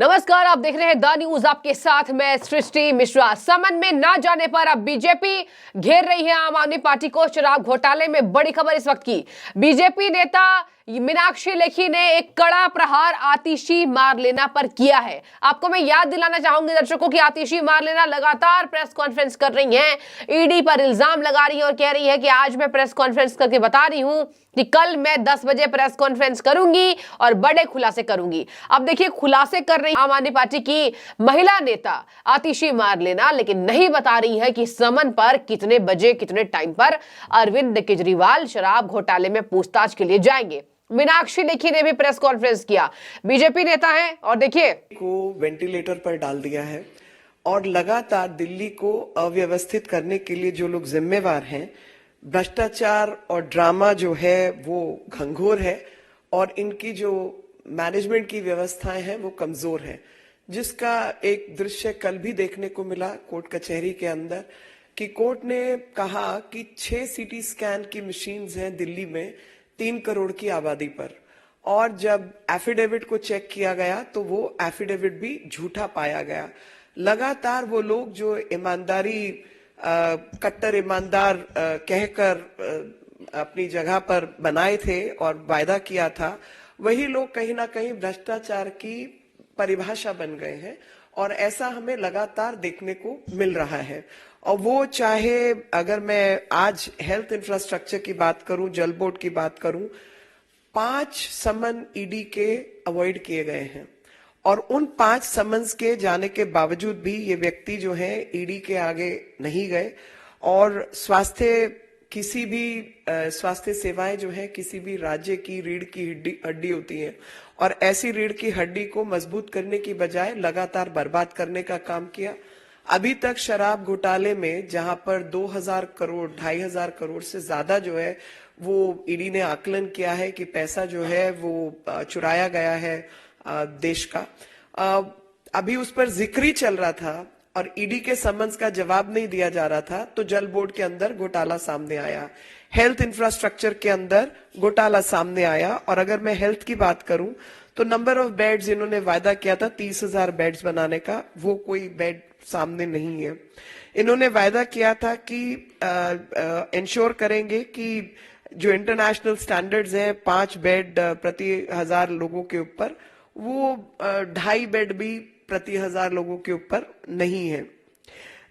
नमस्कार, आप देख रहे हैं द न्यूज। आपके साथ मैं सृष्टि मिश्रा। समन में ना जाने पर अब बीजेपी घेर रही है आम आदमी पार्टी को। शराब घोटाले में बड़ी खबर इस वक्त की। बीजेपी नेता मीनाक्षी लेखी ने एक कड़ा प्रहार आतिशी मार लेना पर किया है। आपको मैं याद दिलाना चाहूंगी दर्शकों की आतिशी मार लेना लगातार प्रेस कॉन्फ्रेंस कर रही हैं, ईडी पर इल्जाम लगा रही है और कह रही है कि आज मैं प्रेस कॉन्फ्रेंस करके बता रही हूं कि कल मैं 10 बजे प्रेस कॉन्फ्रेंस करूंगी और बड़े खुलासे करूंगी। अब देखिए, खुलासे कर रही आम आदमी पार्टी की महिला नेता आतिशी मार लेना, लेकिन नहीं बता रही है कि समन पर कितने बजे कितने टाइम पर अरविंद केजरीवाल शराब घोटाले में पूछताछ के लिए जाएंगे। मीनाक्षी लेखी ने भी प्रेस कॉन्फ्रेंस किया। बीजेपी नेता हैं और देखिए को वेंटिलेटर पर डाल दिया है और लगातार दिल्ली को अव्यवस्थित करने के लिए जो लोग जिम्मेवार हैं, भ्रष्टाचार और ड्रामा जो है वो घंघोर है और इनकी जो मैनेजमेंट की व्यवस्थाएं हैं वो कमजोर है, जिसका एक दृश्य कल भी देखने को मिला कोर्ट कचहरी के अंदर कि कोर्ट ने कहा कि 6 सीटी स्कैन की मशीन्स हैं दिल्ली में 3 करोड़ की आबादी पर, और जब एफिडेविट को चेक किया गया तो वो एफिडेविट भी झूठा पाया गया। लगातार वो लोग जो ईमानदारी कट्टर ईमानदार कहकर अपनी जगह पर बनाए थे और वायदा किया था, वही लोग कहीं ना कहीं भ्रष्टाचार की परिभाषा बन गए हैं और ऐसा हमें लगातार देखने को मिल रहा है। और वो चाहे अगर मैं आज हेल्थ इंफ्रास्ट्रक्चर की बात करूं, जल बोर्ड की बात करूं, 5 समन ईडी के अवॉइड किए गए हैं और उन 5 समन्स के जाने के बावजूद भी ये व्यक्ति जो है ईडी के आगे नहीं गए। और किसी भी स्वास्थ्य सेवाएं जो है किसी भी राज्य की रीढ़ की हड्डी होती है और ऐसी रीढ़ की हड्डी को मजबूत करने की बजाय लगातार बर्बाद करने का काम किया। अभी तक शराब घोटाले में जहां पर 2000 करोड़ 2500 करोड़ से ज्यादा जो है वो ईडी ने आकलन किया है कि पैसा जो है वो चुराया गया है देश का, अभी उस पर जिक्र चल रहा था और ईडी के समन्स का जवाब नहीं दिया जा रहा था, तो जल बोर्ड के अंदर घोटाला सामने आया, हेल्थ इंफ्रास्ट्रक्चर के अंदर घोटाला सामने आया। और अगर मैं हेल्थ की बात करूं तो नंबर ऑफ बेड्स इन्होंने वायदा किया था 30,000 बेड्स बनाने का, वो कोई बेड सामने नहीं है। इन्होंने वायदा किया था कि इंश्योर करेंगे कि जो इंटरनेशनल स्टैंडर्ड्स हैं 5 बेड प्रति 1000 लोगों के ऊपर, वो 2.5 बेड भी प्रति 1000 लोगों के ऊपर नहीं है।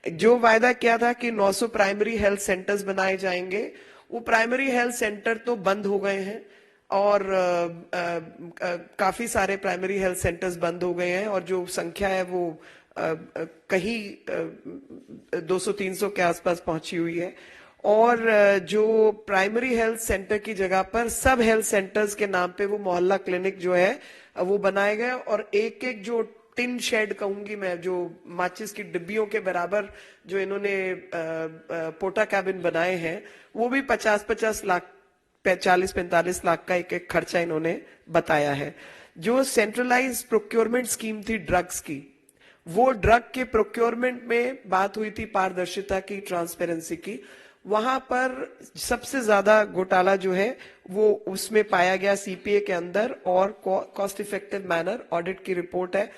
जो वायदा किया था कि 900 प्राइमरी हेल्थ सेंटर्स बनाए जाएंगे, वो प्राइमरी हेल्थ सेंटर तो बंद हो गए हैं और काफी सारे प्राइमरी हेल्थ सेंटर्स बंद हो गए हैं और जो संख्या है वो कहीं 200-300 के आसपास पहुंची हुई है। और जो प्राइमरी हेल्थ सेंटर की जगह पर सब हेल्थ सेंटर्स के नाम पे वो मोहल्ला क्लिनिक जो है वो बनाए गए और एक एक जो टिन शेड कहूंगी मैं, जो माचिस की डिब्बियों के बराबर जो इन्होंने पोटा कैबिन बनाए हैं, वो भी 50-50 लाख 40-45 लाख का एक एक खर्चा इन्होंने बताया है। जो सेंट्रलाइज प्रोक्योरमेंट स्कीम थी ड्रग्स की, वो ड्रग के प्रोक्योरमेंट में बात हुई थी पारदर्शिता की, ट्रांसपेरेंसी की, वहां पर सबसे ज्यादा घोटाला जो है वो उसमें पाया गया सीपीए के अंदर। और कॉस्ट इफेक्टिव मैनर ऑडिट की रिपोर्ट है,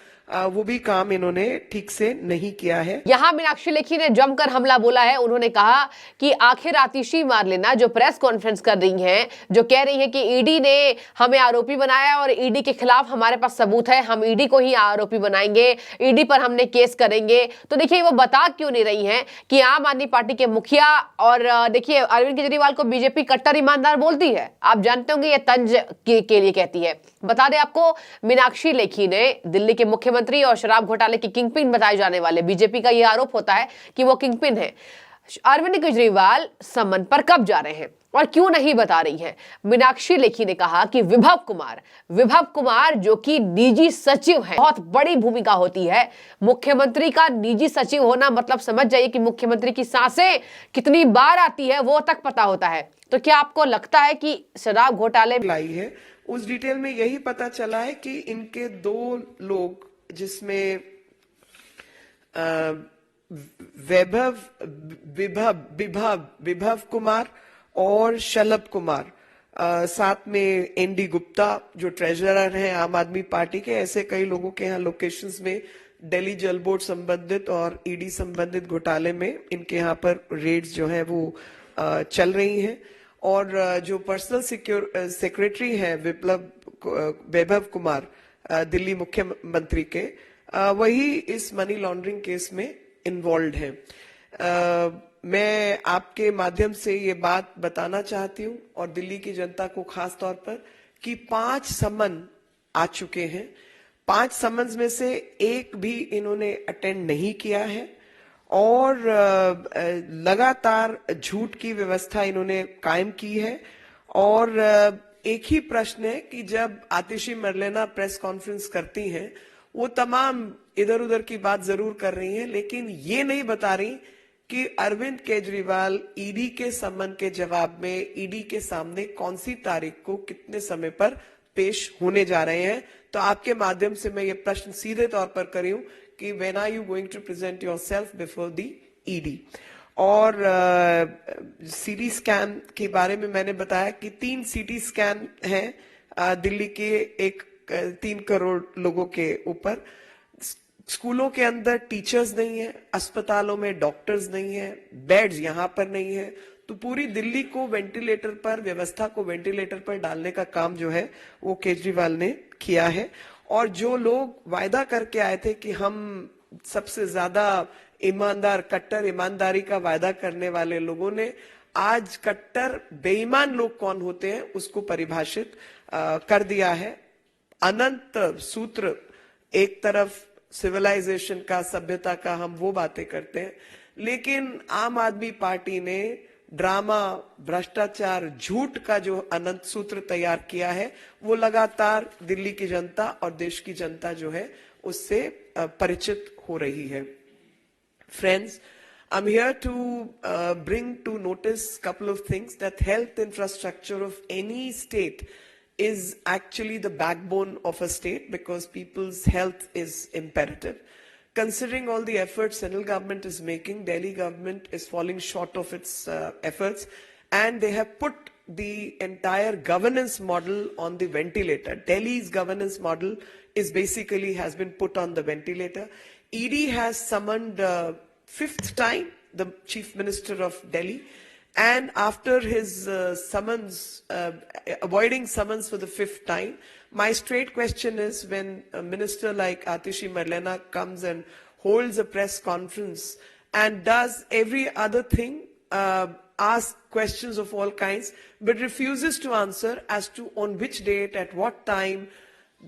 वो भी काम इन्होंने ठीक से नहीं किया है। यहां मीनाक्षी लेखी ने जमकर हमला बोला है। उन्होंने कहा कि आखिर आतिशी मार लेना जो प्रेस कॉन्फ्रेंस कर रही हैं, जो कह रही है कि ईडी ने हमें आरोपी बनाया और ईडी के खिलाफ हमारे पास सबूत है, हम ईडी को ही आरोपी बनाएंगे, ईडी पर हमने केस करेंगे। तो देखिए वो बता क्यों नहीं रही हैं कि आम आदमी पार्टी के मुखिया और देखिए अरविंद केजरीवाल को बीजेपी कट्टर ईमानदार बोलती है। आप जानते होंगे ये तंज के लिए कहती है। बता दें आपको, मीनाक्षी लेखी ने दिल्ली के मुख्यमंत्री और शराब घोटाले के किंगपिन बताए जाने वाले, बीजेपी का यह आरोप होता है कि वो किंगपिन है, अरविंद केजरीवाल समन पर कब जा रहे हैं और क्यों नहीं बता रही है। मीनाक्षी लेखी ने कहा कि विभव कुमार जो कि निजी सचिव है, बहुत बड़ी भूमिका होती है मुख्यमंत्री का निजी सचिव होना, मतलब समझ जाइए कि मुख्यमंत्री की सांसें कितनी बार आती है वो तक पता होता है। तो क्या आपको लगता है कि शराब घोटाले लाई है उस डिटेल में यही पता चला है कि इनके 2 लोग, जिसमें विभव कुमार और शलभ कुमार, साथ में एनडी गुप्ता जो ट्रेजरर हैं आम आदमी पार्टी के, ऐसे कई लोगों के यहाँ लोकेशंस में दिल्ली जल बोर्ड संबंधित और ईडी संबंधित घोटाले में इनके यहाँ पर रेड्स जो हैं वो चल रही हैं। और जो पर्सनल सेक्रेटरी हैं वैभव कुमार दिल्ली मुख्यमंत्री के, वही इस मनी लॉन्ड्रिंग केस में इन्वॉल्व हैं। मैं आपके माध्यम से ये बात बताना चाहती हूँ और दिल्ली की जनता को खास तौर पर कि 5 समन आ चुके हैं। 5 समन्स में से एक भी इन्होंने अटेंड नहीं किया है और लगातार झूठ की व्यवस्था इन्होंने कायम की है। और एक ही प्रश्न है कि जब आतिशी मरलेना प्रेस कॉन्फ्रेंस करती हैं, वो तमाम इधर उधर की बात जरूर कर रही हैं, लेकिन ये नहीं बता रही कि अरविंद केजरीवाल ईडी के समन के जवाब में ईडी के सामने कौन सी तारीख को कितने समय पर पेश होने जा रहे हैं। तो आपके माध्यम से मैं ये प्रश्न सीधे तौर पर कर रही हूं कि when are you going to present yourself before the ED. और सीटी स्कैन के बारे में मैंने बताया कि 3 सीटी स्कैन हैं दिल्ली के 3 करोड़ लोगों के ऊपर। स्कूलों के अंदर टीचर्स नहीं है, अस्पतालों में डॉक्टर्स नहीं है, बेड्स यहां पर नहीं है। तो पूरी दिल्ली को वेंटिलेटर पर, व्यवस्था को वेंटिलेटर पर डालने का काम जो है वो केजरीवाल ने किया है। और जो लोग वायदा करके आए थे कि हम सबसे ज्यादा ईमानदार, कट्टर ईमानदारी का वायदा करने वाले लोगों ने आज कट्टर बेईमान लोग कौन होते हैं उसको परिभाषित कर दिया है। अनंत सूत्र, एक तरफ सिविलाइजेशन का, सभ्यता का हम वो बातें करते हैं, लेकिन आम आदमी पार्टी ने ड्रामा, भ्रष्टाचार, झूठ का जो अनंत सूत्र तैयार किया है वो लगातार दिल्ली की जनता और देश की जनता जो है उससे परिचित हो रही है। Friends, I'm here to bring to notice couple of things, that health infrastructure of any state is actually the backbone of a state because people's health is imperative. Considering all the efforts central government is making, Delhi government is falling short of its efforts, and they have put the entire governance model on the ventilator. Delhi's governance model is basically has been put on the ventilator. ED has summoned 5th time the Chief Minister of Delhi, and after his avoiding summons for the 5th time, my straight question is, when a minister like Atishi Marlena comes and holds a press conference and does every other thing, asks questions of all kinds, but refuses to answer as to on which date, at what time,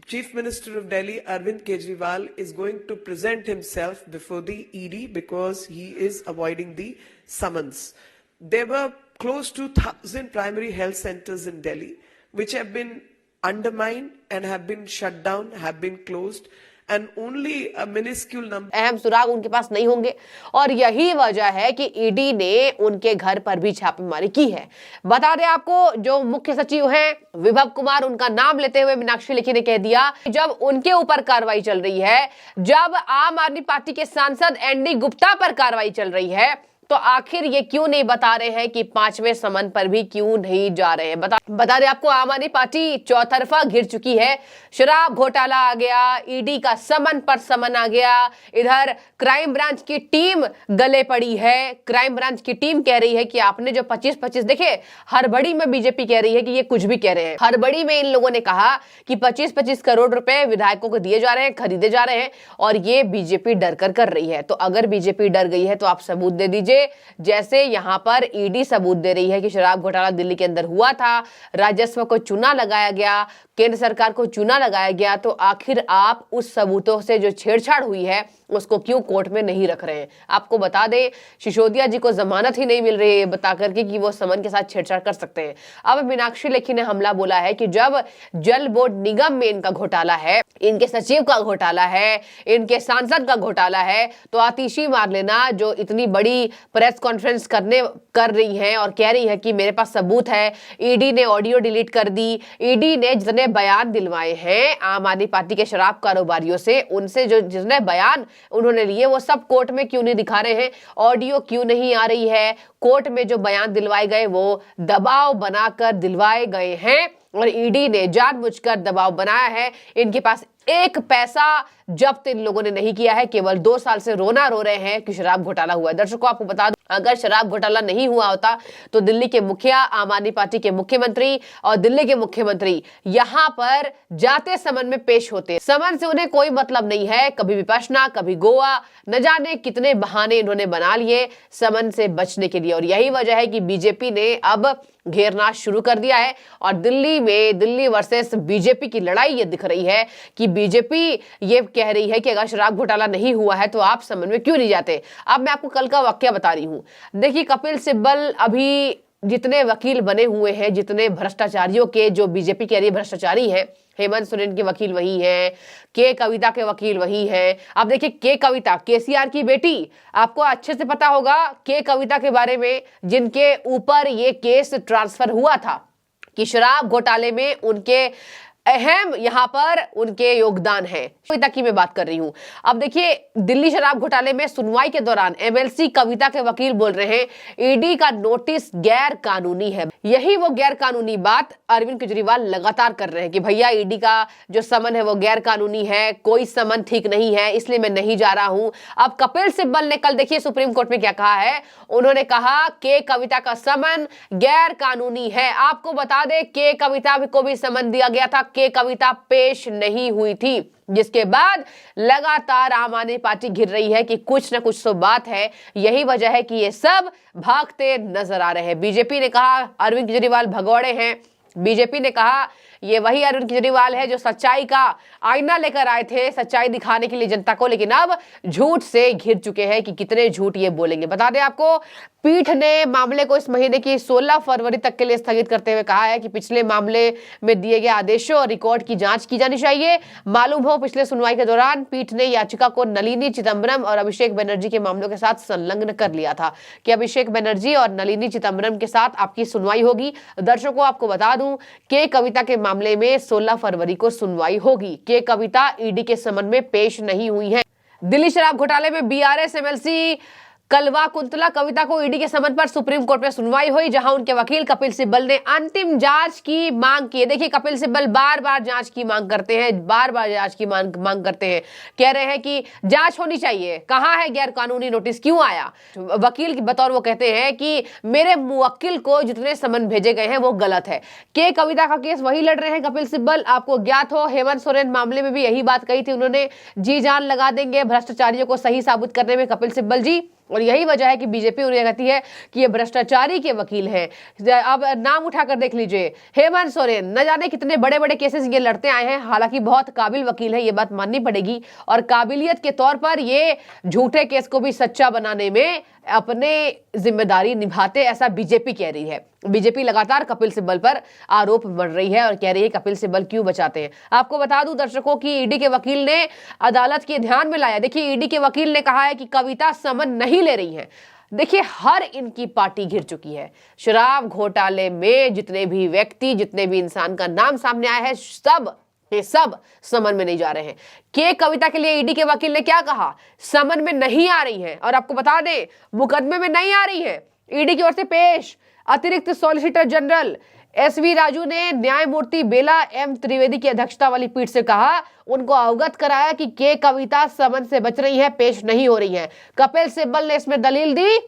Chief Minister of Delhi, Arvind Kejriwal, is going to present himself before the ED because he is avoiding the summons. There were close to 1,000 primary health centers in Delhi which have been undermined and have been shut down, have been closed, and only a minuscule number. अहम सुराग उनके पास नहीं होंगे और यही वजह है कि ईडी ने उनके घर पर भी छापेमारी की है। बता दें आपको, जो मुख्य सचिव हैं विभव कुमार, उनका नाम लेते हुए मीनाक्षी लेखी ने कह दिया, जब उनके ऊपर कार्रवाई चल रही है, जब आम आदमी पार्टी के सांसद एनडी गुप्ता पर कार्रवाई चल रही है, तो आखिर ये क्यों नहीं बता रहे हैं कि 5वें समन पर भी क्यों नहीं जा रहे हैं। बता दें आपको, आम आदमी पार्टी चौतरफा घिर चुकी है। शराब घोटाला आ गया, ईडी का समन पर समन आ गया, इधर क्राइम ब्रांच की टीम गले पड़ी है। क्राइम ब्रांच की टीम कह रही है कि आपने जो 25-25 देखे, हड़बड़ी में बीजेपी कह रही है कि ये कुछ भी कह रहे हैं। हड़बड़ी में इन लोगों ने कहा कि 25-25 करोड़ रुपए विधायकों को दिए जा रहे हैं, खरीदे जा रहे हैं, और ये बीजेपी डर कर रही है। तो अगर बीजेपी डर गई है तो आप सबूत दे दीजिए। जैसे यहां पर ईडी सबूत दे रही है कि शराब घोटाला दिल्ली के अंदर हुआ था, राजस्व को चूना लगाया गया, केंद्र सरकार को चूना लगाया गया, तो आखिर आप उस सबूतों से जो छेड़छाड़ हुई है उसको क्यों कोर्ट में नहीं रख रहे हैं। आपको बता दें, सिसोदिया जी को जमानत ही नहीं मिल रही है बता करके कि वो समन के साथ छेड़छाड़ कर सकते हैं। अब मीनाक्षी लेखी ने हमला बोला है कि जब जल बोर्ड निगम में इनका घोटाला है, इनके सचिव का घोटाला है, इनके सांसद का घोटाला है, तो आतिशी मारलेना जो इतनी बड़ी प्रेस कॉन्फ्रेंस कर रही हैं और कह रही है कि मेरे पास सबूत है, ईडी ने ऑडियो डिलीट कर दी, ईडी ने जितने बयान दिलवाए हैं आम आदमी पार्टी के शराब कारोबारियों से, उनसे जो जितने बयान उन्होंने लिए वो सब कोर्ट में क्यों नहीं दिखा रहे हैं, ऑडियो क्यों नहीं आ रही है, कोर्ट में जो बयान दिलवाए गए वो दबाव बनाकर दिलवाए गए हैं और ईडी ने जानबूझकर दबाव बनाया है। इनके पास एक पैसा जब्त इन लोगों ने नहीं किया है, केवल 2 साल से रोना रो रहे हैं कि शराब घोटाला हुआ है। दर्शकों आपको बता दूं, अगर शराब घोटाला नहीं हुआ होता तो दिल्ली के मुखिया, आम आदमी पार्टी के मुख्यमंत्री और दिल्ली के मुख्यमंत्री यहां पर जाते समन में पेश होते। समन से उन्हें कोई मतलब नहीं है, कभी विपश्यना, कभी गोवा, न जाने कितने बहाने इन्होंने बना लिए समन से बचने के लिए। और यही वजह है कि बीजेपी ने अब घेरना शुरू कर दिया है और दिल्ली में दिल्ली वर्सेस बीजेपी की लड़ाई ये दिख रही है कि बीजेपी ये कह रही है कि अगर शराब घोटाला नहीं हुआ है तो आप समन में क्यों नहीं जाते। अब मैं आपको कल का वाकया बता रही हूं। देखिए, कपिल सिब्बल अभी जितने वकील बने हुए हैं, जितने भ्रष्टाचारियों के जो बीजेपी कह रही है भ्रष्टाचारी हैं, हेमंत सोरेन के वकील वही हैं, के कविता के वकील वही हैं। अब देखिए, के कविता केसीआर की बेटी, आपको अच्छे से पता होगा के कविता के बारे में, जिनके ऊपर ये केस ट्रांसफर हुआ था कि शराब घोटाले में उनके अहम यहां पर उनके योगदान है। कविता की मैं बात कर रही हूं। अब देखिए, दिल्ली शराब घोटाले में सुनवाई के दौरान एमएलसी कविता के वकील बोल रहे हैं ईडी का नोटिस गैर कानूनी है। यही वो गैर कानूनी बात अरविंद केजरीवाल लगातार कर रहे हैं कि भैया ईडी का जो समन है वो गैर कानूनी है, कोई समन ठीक नहीं है, इसलिए मैं नहीं जा रहा हूं। अब कपिल सिब्बल ने कल देखिए सुप्रीम कोर्ट में क्या कहा है। उन्होंने कहा के कविता का समन गैर कानूनी है। आपको बता दें, के कविता को भी समन दिया गया था, के कविता पेश नहीं हुई थी, जिसके बाद लगातार आम आदमी पार्टी घिर रही है कि कुछ न कुछ तो बात है। यही वजह है कि ये सब भागते नजर आ रहे हैं। बीजेपी ने कहा अरविंद केजरीवाल भगौड़े हैं। बीजेपी ने कहा ये वही अरविंद केजरीवाल है जो सच्चाई का आईना लेकर आए थे, सच्चाई दिखाने के लिए जनता को, लेकिन अब झूठ से घिर चुके हैं कि कितने झूठ ये बोलेंगे। बता दें आपको, पीठ ने मामले को इस महीने की 16 फरवरी तक के लिए स्थगित करते हुए कहा है कि पिछले मामले में दिए गए आदेशों और रिकॉर्ड की जांच की जानी चाहिए। मालूम हो, पिछले सुनवाई के दौरान पीठ ने याचिका को नलिनी चिदम्बरम और अभिषेक बनर्जी के मामलों के साथ संलग्न कर लिया था कि अभिषेक बनर्जी और नलिनी चिदम्बरम के साथ आपकी सुनवाई होगी। दर्शकों आपको बता दूं, के कविता के मामले में 16 फरवरी को सुनवाई होगी। के कविता ईडी के समन में पेश नहीं हुई है। दिल्ली शराब घोटाले में बीआरएस एमएलसी कलवा कुंतला कविता को ईडी के समन पर सुप्रीम कोर्ट में सुनवाई हुई, जहां उनके वकील कपिल सिब्बल ने अंतिम जांच की मांग की है। देखिए, कपिल सिब्बल बार बार जांच की मांग करते हैं, बार बार जांच की मांग करते हैं, कह रहे हैं कि जांच होनी चाहिए, कहां है गैर कानूनी नोटिस, क्यों आया। वकील बतौर वो कहते हैं कि मेरे मुवक्किल को जितने समन भेजे गए हैं वो गलत है। के कविता का केस वही लड़ रहे हैं कपिल सिब्बल। आपको ज्ञात हो, हेमंत सोरेन मामले में भी यही बात कही थी उन्होंने, जी जान लगा देंगे भ्रष्टाचारियों को सही साबित करने में कपिल सिब्बल जी। और यही वजह है कि बीजेपी उन्हें कहती है कि ये भ्रष्टाचारी के वकील हैं। अब नाम उठाकर देख लीजिए, हेमंत सोरेन, न जाने कितने बड़े बड़े केसेस ये लड़ते आए हैं। हालांकि बहुत काबिल वकील है, ये बात माननी पड़ेगी, और काबिलियत के तौर पर ये झूठे केस को भी सच्चा बनाने में अपने जिम्मेदारी निभाते, ऐसा बीजेपी कह रही है। बीजेपी लगातार कपिल सिब्बल पर आरोप बढ़ रही है और कह रही है कपिल सिब्बल क्यों बचाते हैं। आपको बता दूं दर्शकों की ईडी के वकील ने अदालत के ध्यान में लाया। देखिए, ईडी के वकील ने कहा है कि कविता समन नहीं ले रही है। देखिए, हर इनकी पार्टी घिर चुकी है। शराब घोटाले में जितने भी व्यक्ति, जितने भी इंसान का नाम सामने आया है, सब समन में नहीं जा रहे हैं। के कविता के लिए ईडी के वकील ने क्या कहा, समन में नहीं आ रही है। और आपको बता दें, मुकदमे में नहीं आ रही है। ईडी की ओर से पेश अतिरिक्त सॉलिसिटर जनरल एसवी राजू ने न्यायमूर्ति बेला एम त्रिवेदी की अध्यक्षता वाली पीठ से कहा, उनको अवगत कराया कि के कविता समन से बच रही है, पेश नहीं हो रही है। कपिल सिब्बल ने इसमें दलील दी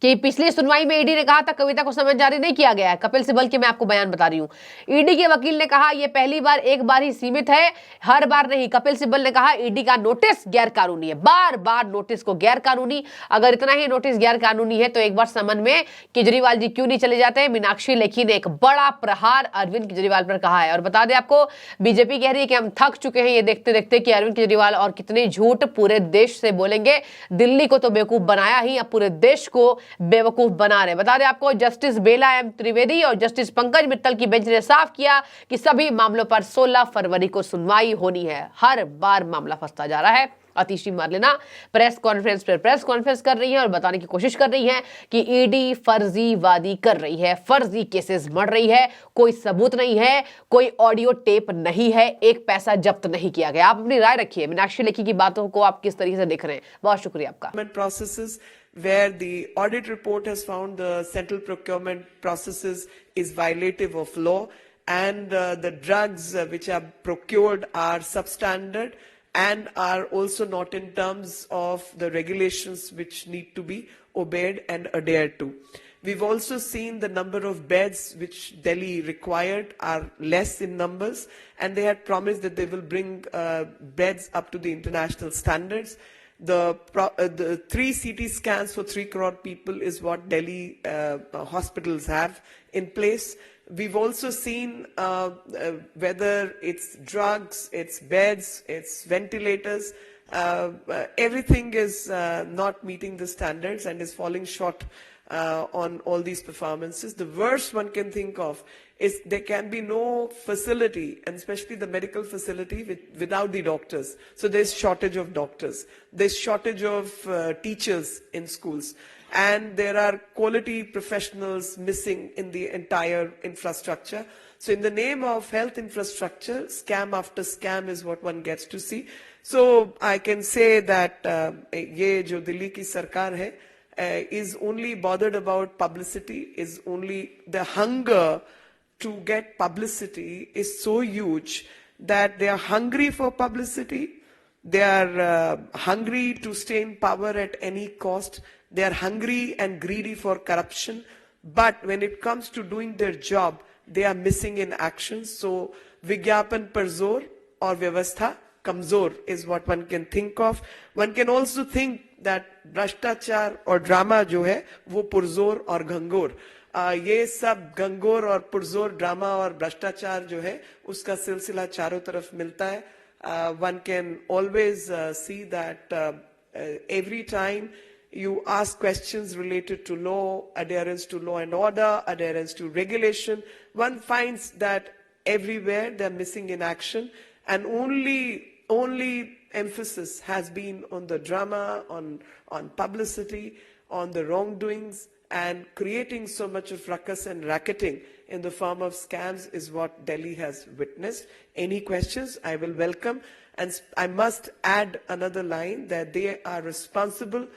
कि पिछली सुनवाई में ईडी ने कहा था कविता को समन जारी नहीं किया गया है। कपिल सिब्बल के मैं आपको बयान बता रही हूं। ईडी के वकील ने कहा यह पहली बार, एक बार ही सीमित है, हर बार नहीं। कपिल सिब्बल ने कहा ईडी का नोटिस गैर कानूनी है। बार बार नोटिस को गैर कानूनी, अगर इतना ही नोटिस गैर कानूनी है तो एक बार समन में केजरीवाल जी क्यों नहीं चले जाते हैं। मीनाक्षी लेखी ने एक बड़ा प्रहार अरविंद केजरीवाल पर कहा है। और बता दें आपको, बीजेपी कह रही है कि हम थक चुके हैं ये देखते देखते कि अरविंद केजरीवाल और कितने झूठ पूरे देश से बोलेंगे। दिल्ली को तो बेवकूफ बनाया ही, अब पूरे देश को बेवकूफ बना रहे हैं। बता दें आपको, जस्टिस बेला एम त्रिवेदी और जस्टिस पंकज मित्तल की बेंच ने साफ किया कि सभी मामलों पर 16 फरवरी को सुनवाई होनी है। हर बार मामला फंसता जा रहा है। आतिशी मार्लेना प्रेस कॉन्फ्रेंस पर प्रेस कॉन्फ्रेंस कर रही है और बताने की कोशिश कर रही है कि ईडी फर्जीवादी कर रही है, फर्जी केसेस मढ़ रही है, कोई सबूत नहीं है, कोई ऑडियो टेप नहीं है, एक पैसा जब्त नहीं किया गया। आप अपनी राय रखिए। मीनाक्षी लेखी की बातों को आप किस तरीके से देख रहे हैं? बहुत शुक्रिया आपका। Processes where the audit report has found the central procurement processes is violative of law, and the drugs which are procured are substandard and are also not in terms of the regulations which need to be obeyed and adhered to. We've also seen the number of beds which Delhi required are less in numbers, and they had promised that they will bring beds up to the international standards. The 3 CT scans for 3 crore people is what Delhi hospitals have in place. We've also seen whether it's drugs, it's beds, it's ventilators, everything is not meeting the standards and is falling short on all these performances. The worst one can think of is there can be no facility, and especially the medical facility, without the doctors. So there's shortage of doctors. There's shortage of teachers in schools. And there are quality professionals missing in the entire infrastructure. So in the name of health infrastructure, scam after scam is what one gets to see. So I can say that ye jo Delhi ki sarkar hai, is only bothered about publicity, is only the hunger to get publicity is so huge that they are hungry for publicity. They are hungry to stay in power at any cost. They are hungry and greedy for corruption. But when it comes to doing their job, they are missing in action. So, Vigyapan par zor or Vyavastha kamzor is what one can think of. One can also think that Bhrashtachar or drama jo hai, wo purzor or gangor. ये सब गंगोर और पुरजोर drama और भ्रष्टाचार जो है उसका सिलसिला चारों तरफ मिलता है. One can always see that every time you ask questions related to law, adherence to law and order, adherence to regulation, one finds that everywhere they're missing in action, and only emphasis has been on the drama, on publicity, on the wrongdoings, and creating so much of ruckus and racketing in the form of scams is what Delhi has witnessed. Any questions, I will welcome. And I must add another line that they are responsible